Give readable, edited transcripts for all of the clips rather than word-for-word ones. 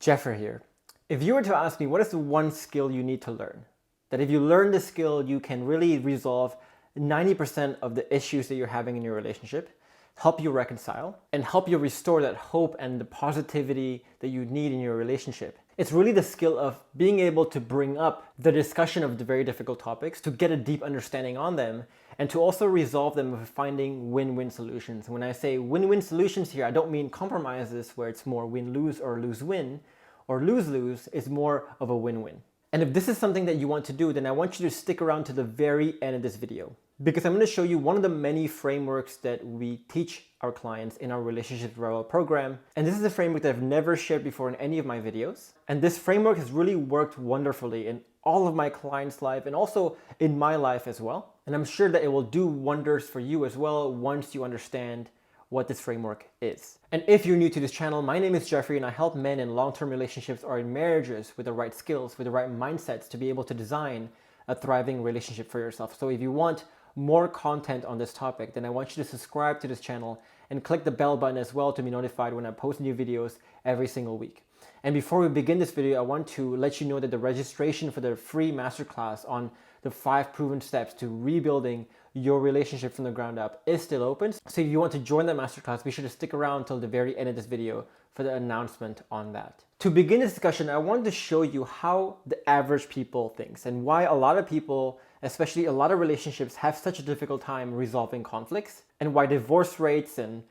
Jeffrey here. If you were to ask me what is the one skill you need to learn, that if you learn this skill, you can really resolve 90% of the issues that you're having in your relationship, help you reconcile, and help you restore that hope and the positivity that you need in your relationship. It's really the skill of being able to bring up the discussion of the very difficult topics, to get a deep understanding on them, and to also resolve them with finding win-win solutions. When I say win-win solutions here, I don't mean compromises where it's more win-lose or lose-win, or lose-lose. Is more of a win-win. And if this is something that you want to do, then I want you to stick around to the very end of this video, because I'm going to show you one of the many frameworks that we teach our clients in our Relationship Revival program. And this is a framework that I've never shared before in any of my videos. And this framework has really worked wonderfully in all of my clients' life and also in my life as well. And I'm sure that it will do wonders for you as well once you understand what this framework is. And if you're new to this channel, my name is Jeffrey and I help men in long-term relationships or in marriages with the right skills, with the right mindsets to be able to design a thriving relationship for yourself. So if you want more content on this topic, then I want you to subscribe to this channel and click the bell button as well to be notified when I post new videos every single week. And before we begin this video, I want to let you know that the registration for the free masterclass on the 5 proven steps to rebuilding your relationship from the ground up is still open. So if you want to join that masterclass, be sure to stick around until the very end of this video for the announcement on that. To begin this discussion, I wanted to show you how the average people thinks and why a lot of people, especially a lot of relationships, have such a difficult time resolving conflicts, and why divorce rates and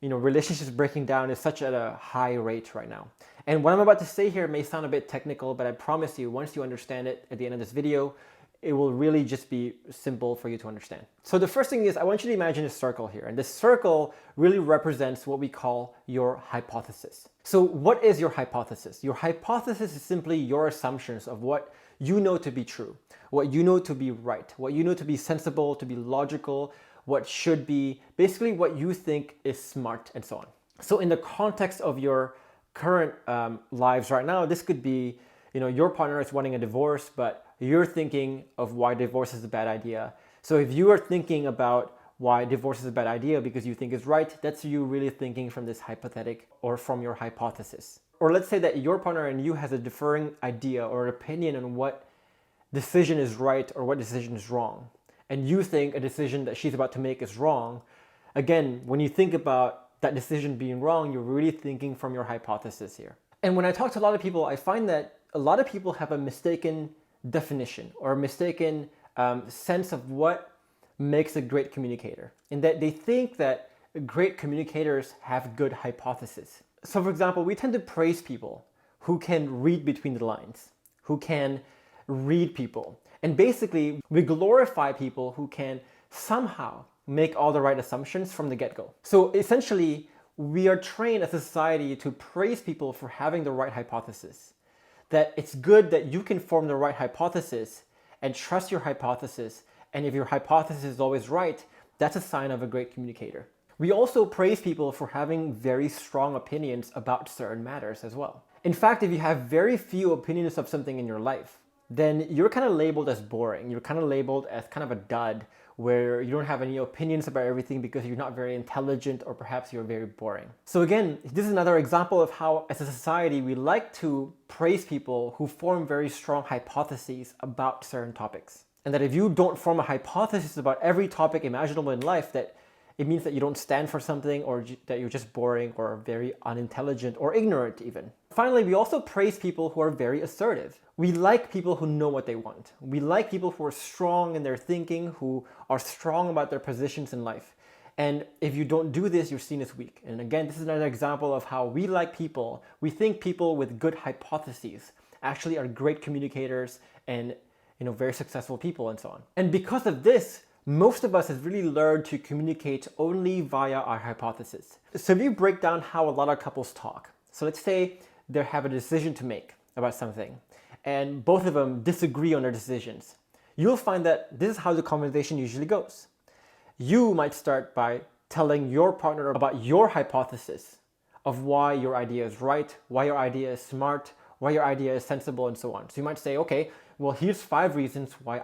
relationships breaking down is such at a high rate right now. And what I'm about to say here may sound a bit technical, but I promise you, once you understand it at the end of this video, it will really just be simple for you to understand. So the first thing is, I want you to imagine a circle here. And this circle really represents what we call your hypothesis. So what is your hypothesis? Your hypothesis is simply your assumptions of what you know to be true, what you know to be right, what you know to be sensible, to be logical, what should be, basically what you think is smart, and so on. So in the context of your current lives right now, this could be, your partner is wanting a divorce, but you're thinking of why divorce is a bad idea. So if you are thinking about why divorce is a bad idea because you think it's right, that's you really thinking from this hypothetic or from your hypothesis. Or let's say that your partner and you has a differing idea or opinion on what decision is right or what decision is wrong. And you think a decision that she's about to make is wrong. Again, when you think about that decision being wrong, you're really thinking from your hypothesis here. And when I talk to a lot of people, I find that a lot of people have a mistaken definition or a mistaken sense of what makes a great communicator, in that they think that great communicators have good hypotheses. So for example, we tend to praise people who can read between the lines, who can read people. And basically, we glorify people who can somehow make all the right assumptions from the get-go. So essentially, we are trained as a society to praise people for having the right hypothesis. That it's good that you can form the right hypothesis and trust your hypothesis. And if your hypothesis is always right, that's a sign of a great communicator. We also praise people for having very strong opinions about certain matters as well. In fact, if you have very few opinions of something in your life, then you're kind of labeled as boring. You're kind of labeled as kind of a dud, where you don't have any opinions about everything because you're not very intelligent, or perhaps you're very boring. So again, this is another example of how as a society we like to praise people who form very strong hypotheses about certain topics. And that if you don't form a hypothesis about every topic imaginable in life, that it means that you don't stand for something, or that you're just boring or very unintelligent or ignorant even. Finally, we also praise people who are very assertive. We like people who know what they want. We like people who are strong in their thinking, who are strong about their positions in life. And if you don't do this, you're seen as weak. And again, this is another example of how we like people. We think people with good hypotheses actually are great communicators and very successful people and so on. And because of this, most of us have really learned to communicate only via our hypothesis. So if you break down how a lot of couples talk, so let's say they have a decision to make about something, and both of them disagree on their decisions, you'll find that this is how the conversation usually goes. You might start by telling your partner about your hypothesis of why your idea is right, why your idea is smart, why your idea is sensible, and so on. So you might say, okay, well, here's 5 reasons why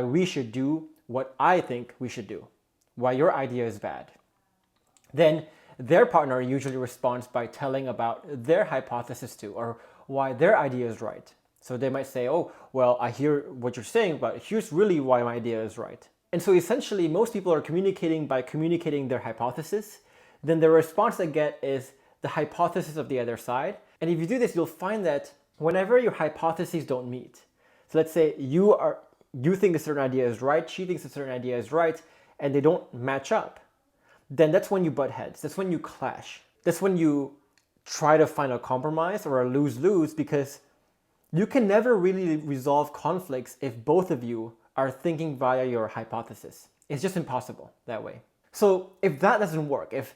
we should do what I think we should do, why your idea is bad. Then their partner usually responds by telling about their hypothesis too, or why their idea is right. So they might say, oh, well, I hear what you're saying, but here's really why my idea is right. And so essentially, most people are communicating by communicating their hypothesis. Then the response they get is the hypothesis of the other side. And if you do this, you'll find that whenever your hypotheses don't meet, so let's say you think a certain idea is right, she thinks a certain idea is right, and they don't match up, then that's when you butt heads. That's when you clash. That's when you try to find a compromise or a lose-lose, because you can never really resolve conflicts if both of you are thinking via your hypothesis. It's just impossible that way. So if that doesn't work, if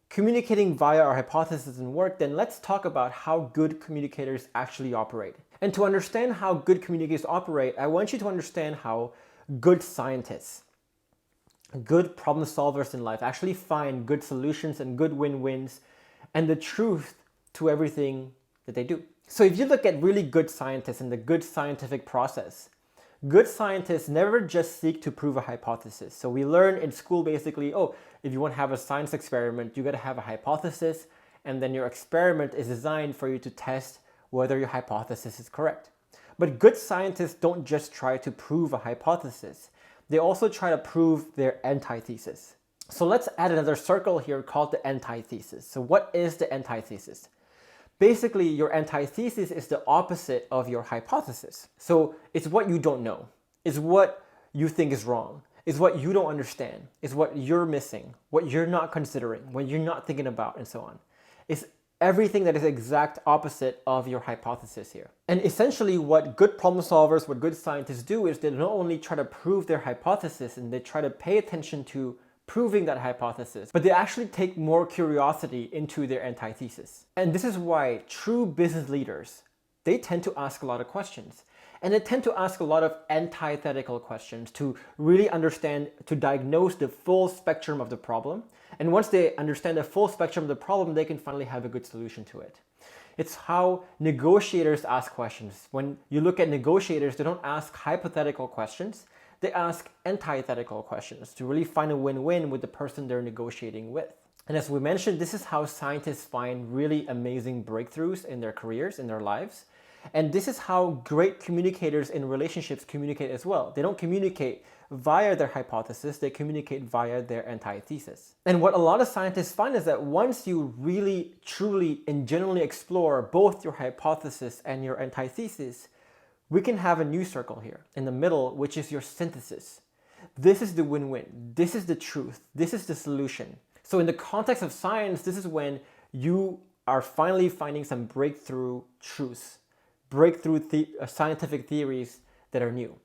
communicating via our hypothesis doesn't work, then let's talk about how good communicators actually operate. And to understand how good communicators operate, I want you to understand how good scientists, good problem solvers in life actually find good solutions and good win-wins and the truth to everything that they do. So if you look at really good scientists and the good scientific process, good scientists never just seek to prove a hypothesis. So we learn in school basically, oh, if you want to have a science experiment, you got to have a hypothesis, and then your experiment is designed for you to test whether your hypothesis is correct. But good scientists don't just try to prove a hypothesis. They also try to prove their antithesis. So let's add another circle here called the antithesis. So what is the antithesis? Basically, your antithesis is the opposite of your hypothesis. So it's what you don't know. It's what you think is wrong. It's what you don't understand. It's what you're missing, what you're not considering, what you're not thinking about, and so on. It's everything that is exact opposite of your hypothesis here. And essentially what good problem solvers, what good scientists do is they not only try to prove their hypothesis and they try to pay attention to proving that hypothesis, but they actually take more curiosity into their antithesis. And this is why true business leaders, they tend to ask a lot of questions. And they tend to ask a lot of antithetical questions to really understand, to diagnose the full spectrum of the problem. And once they understand the full spectrum of the problem, they can finally have a good solution to it. It's how negotiators ask questions. When you look at negotiators, they don't ask hypothetical questions. They ask antithetical questions to really find a win-win with the person they're negotiating with. And as we mentioned, this is how scientists find really amazing breakthroughs in their careers, in their lives. And this is how great communicators in relationships communicate as well. They don't communicate via their hypothesis, they communicate via their antithesis. And what a lot of scientists find is that once you really, truly, and genuinely explore both your hypothesis and your antithesis, we can have a new circle here in the middle, which is your synthesis. This is the win-win. This is the truth. This is the solution. So in the context of science, this is when you are finally finding some breakthrough truths, breakthrough scientific theories that are new.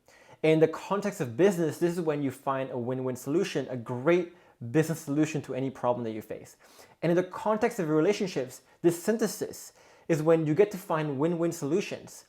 In the context of business, this is when you find a win-win solution, a great business solution to any problem that you face. And in the context of relationships, this synthesis is when you get to find win-win solutions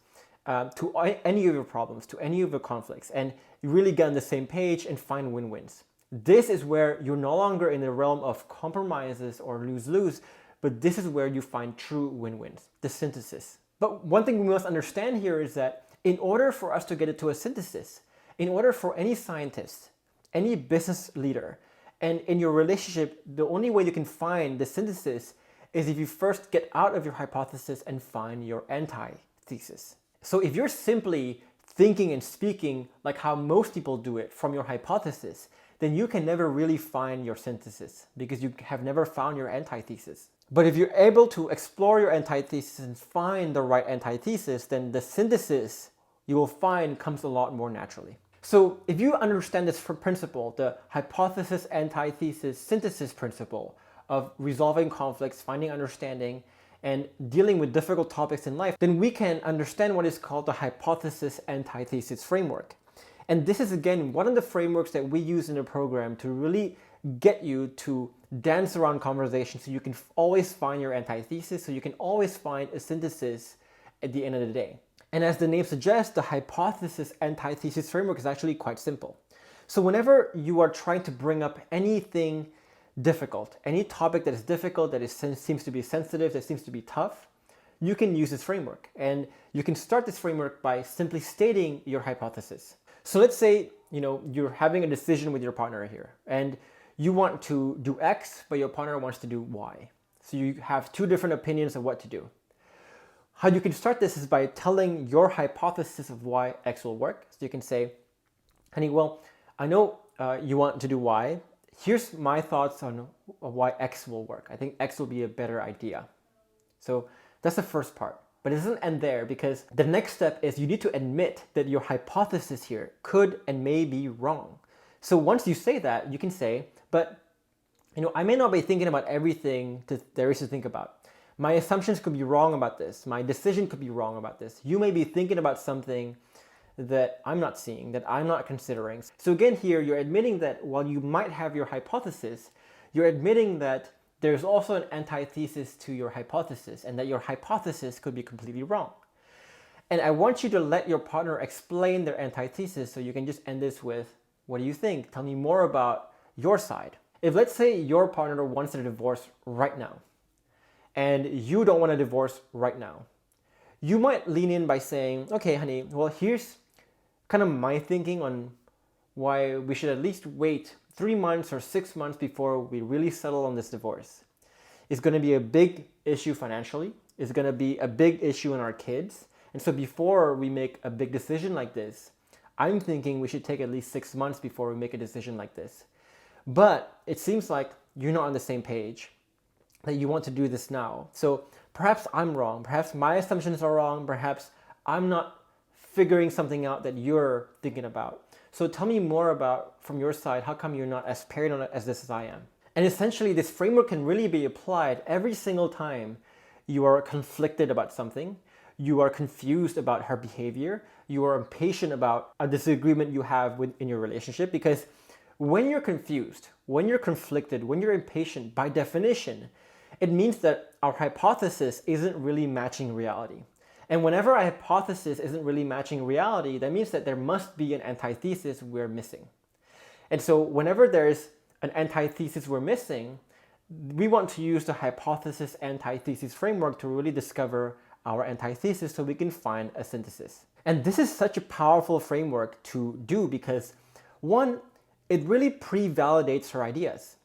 to any of your problems, to any of your conflicts, and you really get on the same page and find win-wins. This is where you're no longer in the realm of compromises or lose-lose, but this is where you find true win-wins, the synthesis. But one thing we must understand here is that in order for us to get it to a synthesis, in order for any scientist, any business leader, and in your relationship, the only way you can find the synthesis is if you first get out of your hypothesis and find your antithesis. So if you're simply thinking and speaking like how most people do it from your hypothesis, then you can never really find your synthesis because you have never found your antithesis. But if you're able to explore your antithesis and find the right antithesis, then the synthesis you will find comes a lot more naturally. So if you understand this principle, the hypothesis, antithesis, synthesis principle of resolving conflicts, finding understanding, and dealing with difficult topics in life, then we can understand what is called the hypothesis antithesis framework. And this is, again, one of the frameworks that we use in the program to really get you to dance around conversations so you can always find your antithesis, so you can always find a synthesis at the end of the day. And as the name suggests, the hypothesis antithesis framework is actually quite simple. So whenever you are trying to bring up anything difficult, any topic that is difficult, that seems to be sensitive, that seems to be tough, you can use this framework. And you can start this framework by simply stating your hypothesis. So let's say, you're having a decision with your partner here, and you want to do X, but your partner wants to do Y. So you have two different opinions of what to do. How you can start this is by telling your hypothesis of why X will work. So you can say, honey, well, I know you want to do Y. Here's my thoughts on why X will work. I think X will be a better idea. So that's the first part. But it doesn't end there, because the next step is you need to admit that your hypothesis here could and may be wrong. So once you say that, you can say, but I may not be thinking about everything there is to think about. My assumptions could be wrong about this. My decision could be wrong about this. You may be thinking about something that I'm not seeing, that I'm not considering. So again, here you're admitting that while you might have your hypothesis, you're admitting that there's also an antithesis to your hypothesis, and that your hypothesis could be completely wrong. And I want you to let your partner explain their antithesis, so you can just end this with, what do you think? Tell me more about your side. If, let's say, your partner wants a divorce right now, and you don't want a divorce right now, you might lean in by saying, okay, honey, well, here's kind of my thinking on why we should at least wait 3 months or 6 months before we really settle on this divorce. It's going to be a big issue financially. It's going to be a big issue in our kids. And so before we make a big decision like this, I'm thinking we should take at least 6 months before we make a decision like this. But it seems like you're not on the same page, that you want to do this now. So perhaps I'm wrong. Perhaps my assumptions are wrong. Perhaps I'm not figuring something out that you're thinking about. So tell me more about, from your side, how come you're not as paranoid as this as I am? And essentially, this framework can really be applied every single time you are conflicted about something, you are confused about her behavior, you are impatient about a disagreement you have in your relationship. Because when you're confused, when you're conflicted, when you're impatient, by definition, it means that our hypothesis isn't really matching reality. And whenever a hypothesis isn't really matching reality, that means that there must be an antithesis we're missing. And so whenever there's an antithesis we're missing, we want to use the hypothesis antithesis framework to really discover our antithesis so we can find a synthesis. And this is such a powerful framework to do because, one, it really pre-validates her ideas.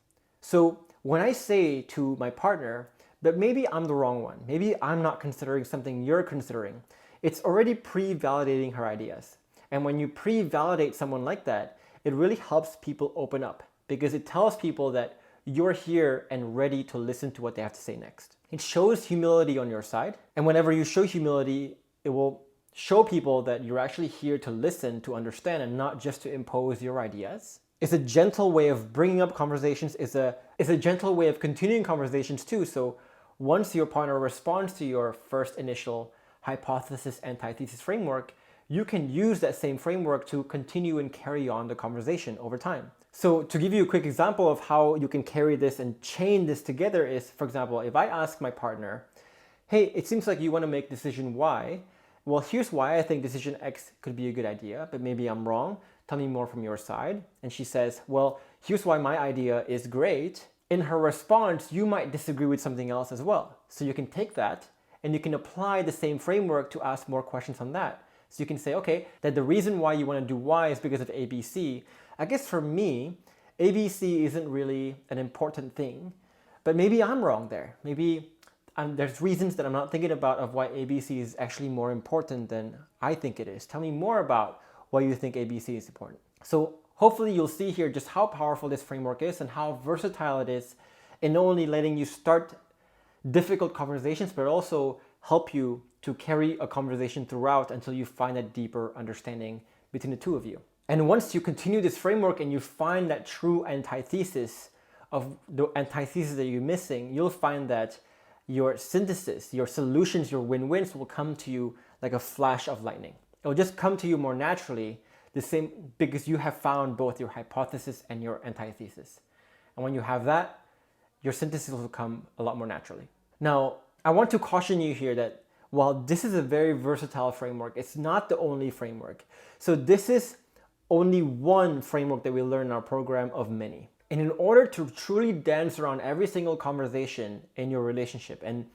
So when I say to my partner, but maybe I'm the wrong one, maybe I'm not considering something you're considering, it's already pre-validating her ideas. And when you pre-validate someone like that, it really helps people open up, because it tells people that you're here and ready to listen to what they have to say next. It shows humility on your side. And whenever you show humility, it will show people that you're actually here to listen, to understand, and not just to impose your ideas. It's a gentle way of bringing up conversations. It's a gentle way of continuing conversations too. So once your partner responds to your first initial hypothesis antithesis framework, you can use that same framework to continue and carry on the conversation over time. So to give you a quick example of how you can carry this and chain this together is, for example, if I ask my partner, hey, it seems like you want to make decision Y. Well, here's why I think decision X could be a good idea, but maybe I'm wrong. Tell me more from your side. And she says, well, here's why my idea is great. In her response, you might disagree with something else as well. So you can take that and you can apply the same framework to ask more questions on that. So you can say, okay, that the reason why you want to do Y is because of ABC. I guess for me, ABC isn't really an important thing, but maybe I'm wrong there. Maybe there's reasons that I'm not thinking about of why ABC is actually more important than I think it is. Tell me more about why you think ABC is important. So hopefully you'll see here just how powerful this framework is and how versatile it is in not only letting you start difficult conversations, but also help you to carry a conversation throughout until you find a deeper understanding between the two of you. And once you continue this framework and you find that true antithesis of the antithesis that you're missing, you'll find that your synthesis, your solutions, your win-wins will come to you like a flash of lightning. It'll just come to you more naturally, the same, because you have found both your hypothesis and your antithesis. And when you have that, your synthesis will come a lot more naturally. Now, I want to caution you here that while this is a very versatile framework, it's not the only framework. So this is only one framework that we learn in our program of many. And in order to truly dance around every single conversation in your relationship and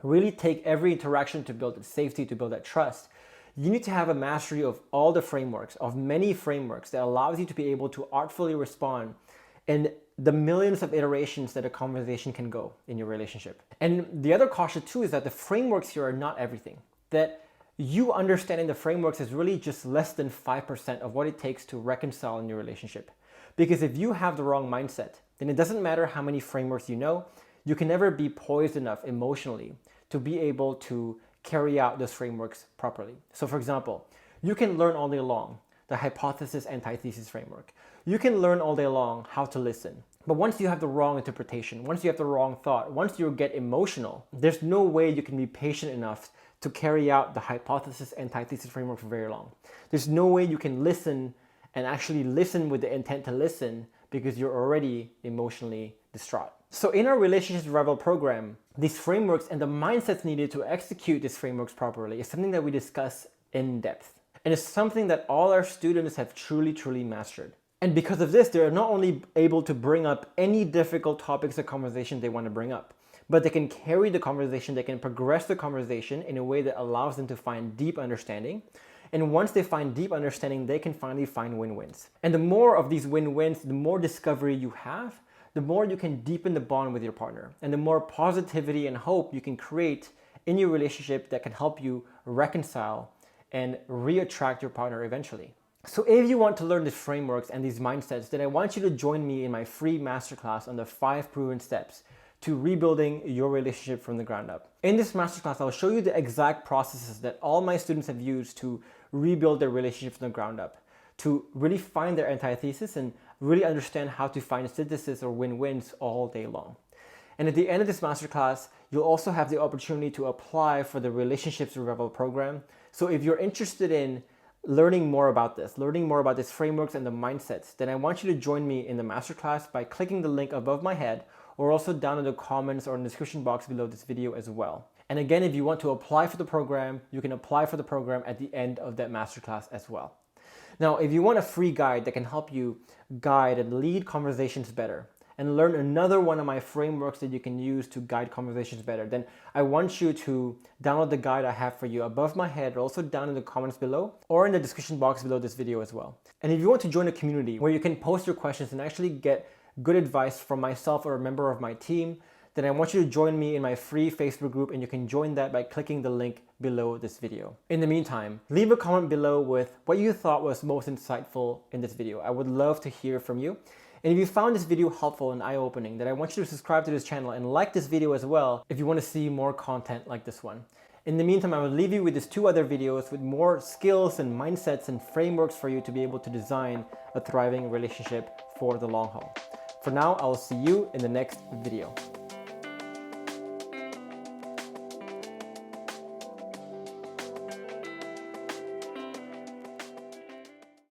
really take every interaction to build that safety, to build that trust, you need to have a mastery of all the frameworks, of many frameworks that allows you to be able to artfully respond in the millions of iterations that a conversation can go in your relationship. And the other caution too is that the frameworks here are not everything. That you understanding the frameworks is really just less than 5% of what it takes to reconcile in your relationship. Because if you have the wrong mindset, then it doesn't matter how many frameworks you know, you can never be poised enough emotionally to be able to carry out those frameworks properly. So for example, you can learn all day long the hypothesis antithesis framework. You can learn all day long how to listen. But once you have the wrong interpretation, once you have the wrong thought, once you get emotional, there's no way you can be patient enough to carry out the hypothesis antithesis framework for very long. There's no way you can listen and actually listen with the intent to listen because you're already emotionally distraught. So in our Relationship Revival program, these frameworks and the mindsets needed to execute these frameworks properly is something that we discuss in depth. And it's something that all our students have truly mastered. And because of this, they're not only able to bring up any difficult topics or conversation they want to bring up, but they can carry the conversation, they can progress the conversation in a way that allows them to find deep understanding. And once they find deep understanding, they can finally find win-wins. And the more of these win-wins, the more discovery you have, the more you can deepen the bond with your partner. And the more positivity and hope you can create in your relationship that can help you reconcile and re-attract your partner eventually. So if you want to learn these frameworks and these mindsets, then I want you to join me in my free masterclass on the 5 proven steps to rebuilding your relationship from the ground up. In this masterclass, I'll show you the exact processes that all my students have used to rebuild their relationship from the ground up, to really find their antithesis and really understand how to find synthesis or win-wins all day long. And at the end of this masterclass, you'll also have the opportunity to apply for the Relationships Revival program. So if you're interested in learning more about these frameworks and the mindsets, then I want you to join me in the masterclass by clicking the link above my head or also down in the comments or in the description box below this video as well. And again, if you want to apply for the program, you can apply for the program at the end of that masterclass as well. Now, if you want a free guide that can help you guide and lead conversations better and learn another one of my frameworks that you can use to guide conversations better, then I want you to download the guide I have for you above my head, or also down in the comments below or in the description box below this video as well. And if you want to join a community where you can post your questions and actually get good advice from myself or a member of my team, then I want you to join me in my free Facebook group, and you can join that by clicking the link below this video. In the meantime, leave a comment below with what you thought was most insightful in this video. I would love to hear from you. And if you found this video helpful and eye-opening, then I want you to subscribe to this channel and like this video as well if you want to see more content like this one. In the meantime, I will leave you with these 2 other videos with more skills and mindsets and frameworks for you to be able to design a thriving relationship for the long haul. For now, I will see you in the next video.